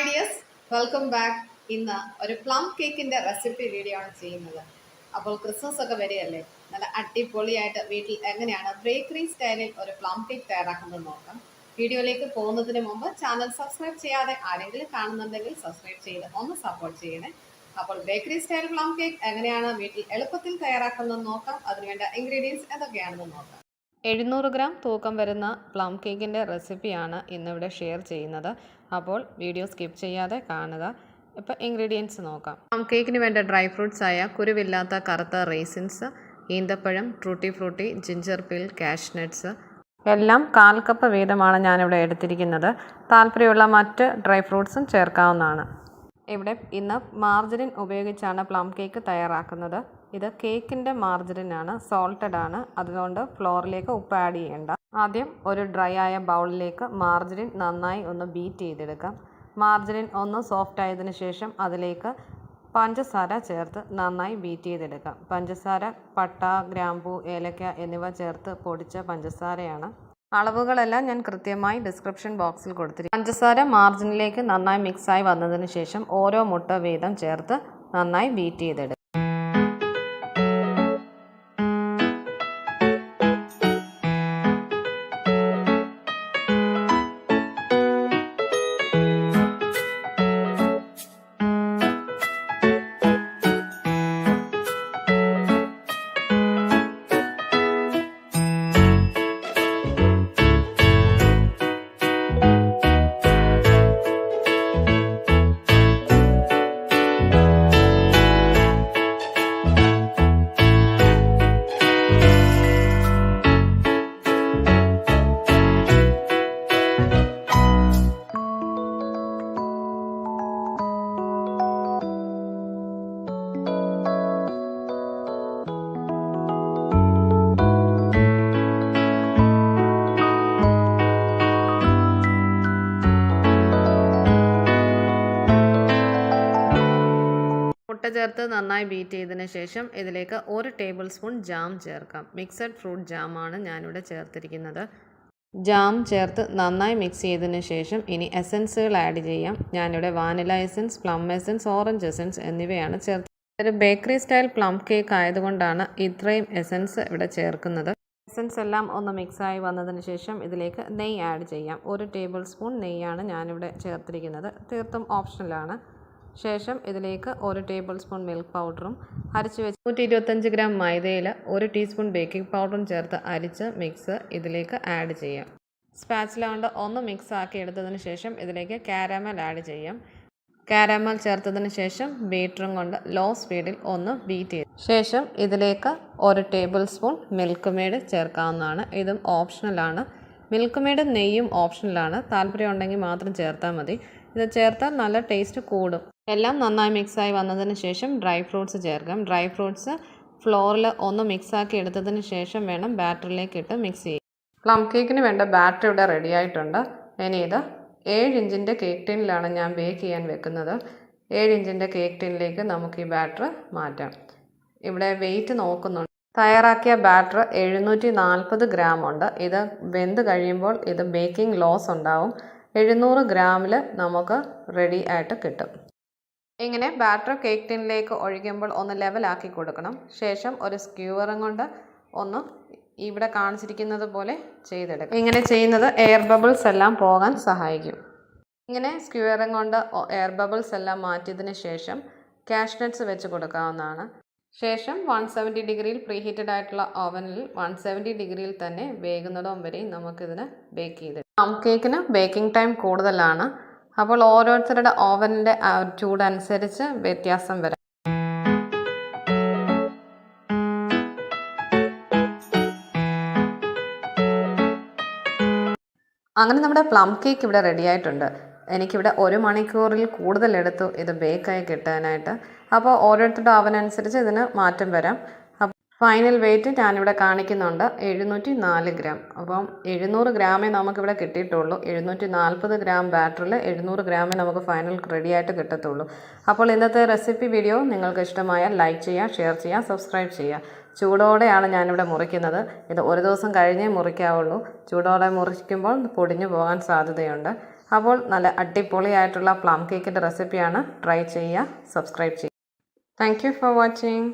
Dears, welcome back. ഇന്ന് ഒരു plum കേക്കിന്റെ റെസിപ്പി വീഡിയോ ആണ് ചെയ്യുന്നത്. അപ്പോൾ ക്രിസ്മസ് ഒക്കെ വരികയല്ലേ, നല്ല അടിപൊളിയായിട്ട് വീട്ടിൽ എങ്ങനെയാണ് ബേക്കറി സ്റ്റൈലിൽ ഒരു പ്ലം കേക്ക് തയ്യാറാക്കുന്നത് നോക്കാം. വീഡിയോയിലേക്ക് പോകുന്നതിന് മുമ്പ് ചാനൽ സബ്സ്ക്രൈബ് ചെയ്യാതെ ആരെങ്കിലും കാണുന്നുണ്ടെങ്കിൽ സബ്സ്ക്രൈബ് ചെയ്ത് ഒന്ന് സപ്പോർട്ട് ചെയ്യണേ. അപ്പോൾ ബേക്കറി സ്റ്റൈൽ പ്ലം കേക്ക് എങ്ങനെയാണ് വീട്ടിൽ എളുപ്പത്തിൽ തയ്യാറാക്കുന്നത് നോക്കാം. അതിനുവേണ്ട ഇൻഗ്രീഡിയൻസ് എന്തൊക്കെയാണെന്ന് നോക്കാം. 700 ഗ്രാം തൂക്കം വരുന്ന പ്ലം കേക്കിൻ്റെ റെസിപ്പിയാണ് ഇന്നിവിടെ ഷെയർ ചെയ്യുന്നത്. അപ്പോൾ വീഡിയോ സ്കിപ്പ് ചെയ്യാതെ കാണുക. ഇപ്പോൾ ഇൻഗ്രീഡിയൻസ് നോക്കാം. പ്ലം കേക്കിന് വേണ്ട ഡ്രൈ ഫ്രൂട്ട്സ് ആയ കുരുവില്ലാത്ത കറുത്ത റേസിൻസ്, ഈന്തപ്പഴം, ട്രൂട്ടി ഫ്രൂട്ടി, ജിഞ്ചർ പീൽ, കാഷ്നട്ട്സ് എല്ലാം 1/4 കപ്പ് വീതമാണ് ഞാനിവിടെ എടുത്തിരിക്കുന്നത്. താല്പര്യമുള്ള മറ്റ് ഡ്രൈ ഫ്രൂട്ട്സും ചേർക്കാവുന്നതാണ്. ഇവിടെ ഇന്ന് മാർജറിൻ ഉപയോഗിച്ചാണ് പ്ലം കേക്ക് തയ്യാറാക്കുന്നത്. ഇത് കേക്കിൻ്റെ മാർജറിനാണ്, സോൾട്ടഡ് ആണ്, അതുകൊണ്ട് ഫ്ലോറിലേക്ക് ഉപ്പ് ആഡ് ചെയ്യേണ്ട. ആദ്യം ഒരു ഡ്രൈ ആയ ബൗളിലേക്ക് മാർജറിൻ നന്നായി ഒന്ന് ബീറ്റ് ചെയ്തെടുക്കാം. മാർജറിൻ ഒന്ന് സോഫ്റ്റ് ആയതിനു ശേഷം അതിലേക്ക് പഞ്ചസാര ചേർത്ത് നന്നായി ബീറ്റ് ചെയ്തെടുക്കാം. പഞ്ചസാര പട്ട, ഗ്രാമ്പൂ, ഏലക്ക എന്നിവ ചേർത്ത് പൊടിച്ച പഞ്ചസാരയാണ്. അളവുകളെല്ലാം ഞാൻ കൃത്യമായി ഡിസ്ക്രിപ്ഷൻ ബോക്സിൽ കൊടുത്തിരിക്കും. പഞ്ചസാര മാർജിനിലേക്ക് നന്നായി മിക്സായി വന്നതിന് ശേഷം ഓരോ മുട്ട വീതം ചേർത്ത് നന്നായി ബീറ്റ് ചെയ്തെടുക്കും. മുട്ട ചേർത്ത് നന്നായി ബീറ്റ് ചെയ്തതിന് ശേഷം ഇതിലേക്ക് 1 ടേബിൾ സ്പൂൺ ജാം ചേർക്കാം. മിക്സഡ് ഫ്രൂട്ട് ജാമാണ് ഞാനിവിടെ ചേർത്തിരിക്കുന്നത്. ജാം ചേർത്ത് നന്നായി മിക്സ് ചെയ്തതിന് ശേഷം ഇനി എസൻസുകൾ ആഡ് ചെയ്യാം. ഞാനിവിടെ vanilla essence, plum essence, orange essence എന്നിവയാണ് ചേർത്തത്. ഒരു ബേക്കറി സ്റ്റൈൽ പ്ലം കേക്ക് ആയതുകൊണ്ടാണ് ഇത്രയും എസൻസ് ഇവിടെ ചേർക്കുന്നത്. എസൻസ് എല്ലാം ഒന്ന് മിക്സായി വന്നതിന് ശേഷം ഇതിലേക്ക് നെയ്യ് ആഡ് ചെയ്യാം. 1 ടേബിൾ സ്പൂൺ നെയ്യാണ് ഞാനിവിടെ ചേർത്തിരിക്കുന്നത്. തീർത്തും ഓപ്ഷണലാണ്. ശേഷം ഇതിലേക്ക് 1 ടേബിൾ സ്പൂൺ മിൽക്ക് പൗഡറും അരച്ച് വെച്ച് 125 ഗ്രാം മൈദയിൽ 1 ടീസ്പൂൺ ബേക്കിംഗ് പൗഡറും ചേർത്ത് അരിച്ച് മിക്സ് ഇതിലേക്ക് ആഡ് ചെയ്യാം. സ്പാച്ചില കൊണ്ട് ഒന്ന് മിക്സ് ആക്കി എടുത്തതിന് ശേഷം ഇതിലേക്ക് കാരമൽ ആഡ് ചെയ്യാം. കാരമൽ ചേർത്തതിന് ശേഷം ബീറ്ററും കൊണ്ട് ലോ സ്പീഡിൽ ഒന്ന് ബീറ്റ് ചെയ്യും. ശേഷം ഇതിലേക്ക് 1 ടേബിൾ സ്പൂൺ മിൽക്ക് മെയ്ഡ് ചേർക്കാവുന്നതാണ്. ഇതും ഓപ്ഷണലാണ്. മിൽക്ക് മെയ്ഡ് നെയ്യും ഓപ്ഷണലാണ്. താല്പര്യം ഉണ്ടെങ്കിൽ മാത്രം ചേർത്താൽ മതി. ഇത് ചേർത്താൽ നല്ല ടേസ്റ്റ് കൂടും. എല്ലാം നന്നായി മിക്സായി വന്നതിന് ശേഷം ഡ്രൈ ഫ്രൂട്ട്സ് ചേർക്കാം. ഡ്രൈ ഫ്രൂട്ട്സ് ഫ്ലോറിൽ ഒന്ന് മിക്സാക്കി എടുത്തതിന് ശേഷം വേണം ബാറ്ററിലേക്ക് ഇട്ട് മിക്സ് ചെയ്യാം. പ്ലം കേക്കിന് വേണ്ട ബാറ്റർ ഇവിടെ റെഡി ആയിട്ടുണ്ട്. ഇനി ഇത് 7 ഇഞ്ചിൻ്റെ കേക്ക് ടിന്നിലാണ് ഞാൻ ബേക്ക് ചെയ്യാൻ വെക്കുന്നത്. 7 ഇഞ്ചിൻ്റെ കേക്ക് ടിന്നിലേക്ക് നമുക്ക് ഈ ബാറ്റർ മാറ്റാം. ഇവിടെ വെയിറ്റ് നോക്കുന്നുണ്ട്. തയ്യാറാക്കിയ ബാറ്റർ 740 ഗ്രാം ഉണ്ട്. ഇത് വെന്ത് കഴിയുമ്പോൾ ഇത് ബേക്കിംഗ് ലോസ് ഉണ്ടാവും. 700 ഗ്രാമിൽ നമുക്ക് റെഡി ആയിട്ട് കിട്ടും. ഇങ്ങനെ ബാറ്റർ കേക്ക് ടിന്നിലേക്ക് ഒഴിക്കുമ്പോൾ ഒന്ന് ലെവലാക്കി കൊടുക്കണം. ശേഷം ഒരു സ്ക്യൂവറും കൊണ്ട് ഒന്ന് ഇവിടെ കാണിച്ചിരിക്കുന്നത് പോലെ ചെയ്തെടുക്കും. ഇങ്ങനെ ചെയ്യുന്നത് എയർ ബബിൾസ് എല്ലാം പോകാൻ സഹായിക്കും. ഇങ്ങനെ സ്ക്യൂവറും കൊണ്ട് എയർ ബബിൾസ് എല്ലാം മാറ്റിയതിന് ശേഷം കാഷ്നട്ട്സ് വെച്ച് കൊടുക്കാവുന്നതാണ്. ശേഷം 170 ഡിഗ്രിയിൽ പ്രീഹീറ്റഡ് ആയിട്ടുള്ള ഓവനിൽ 170 ഡിഗ്രിയിൽ തന്നെ വേകുന്നിടം വരെ നമുക്കിതിന് ബേക്ക് ചെയ്ത്. പ്ലം കേക്കിന് ബേക്കിംഗ് ടൈം കൂടുതലാണ്. അപ്പോൾ ഓരോരുത്തരുടെ ഓവനിൻ്റെ ചൂടനുസരിച്ച് വ്യത്യാസം വരാം. അങ്ങനെ നമ്മുടെ പ്ലം കേക്ക് ഇവിടെ റെഡി ആയിട്ടുണ്ട്. എനിക്കിവിടെ 1 മണിക്കൂറിൽ കൂടുതൽ എടുത്തു ഇത് ബേക്കായി കിട്ടാനായിട്ട്. അപ്പോൾ ഓരോരുത്തരുടെ ഓവനനുസരിച്ച് ഇതിന് മാറ്റം വരാം. ഫൈനൽ വെയിറ്റ് ഞാനിവിടെ കാണിക്കുന്നുണ്ട് 704 ഗ്രാം. അപ്പം 700 ഗ്രാമേ നമുക്കിവിടെ കിട്ടിയിട്ടുള്ളൂ. 740 ഗ്രാം ബാറ്ററിൽ 700 ഗ്രാമേ നമുക്ക് ഫൈനൽ റെഡി ആയിട്ട് കിട്ടത്തുള്ളൂ. അപ്പോൾ ഇന്നത്തെ റെസിപ്പി വീഡിയോ നിങ്ങൾക്ക് ഇഷ്ടമായാൽ ലൈക്ക് ചെയ്യുക, ഷെയർ ചെയ്യുക, സബ്സ്ക്രൈബ് ചെയ്യുക. ചൂടോടെയാണ് ഞാനിവിടെ മുറിക്കുന്നത്. ഇത് ഒരു ദിവസം കഴിഞ്ഞേ മുറിക്കാവുള്ളൂ. ചൂടോടെ മുറിക്കുമ്പോൾ പൊടിഞ്ഞു പോകാൻ സാധ്യതയുണ്ട്. അപ്പോൾ നല്ല അടിപൊളിയായിട്ടുള്ള പ്ലം കേക്കിൻ്റെ റെസിപ്പിയാണ്. ട്രൈ ചെയ്യുക, സബ്സ്ക്രൈബ് ചെയ്യുക. Thank you for watching.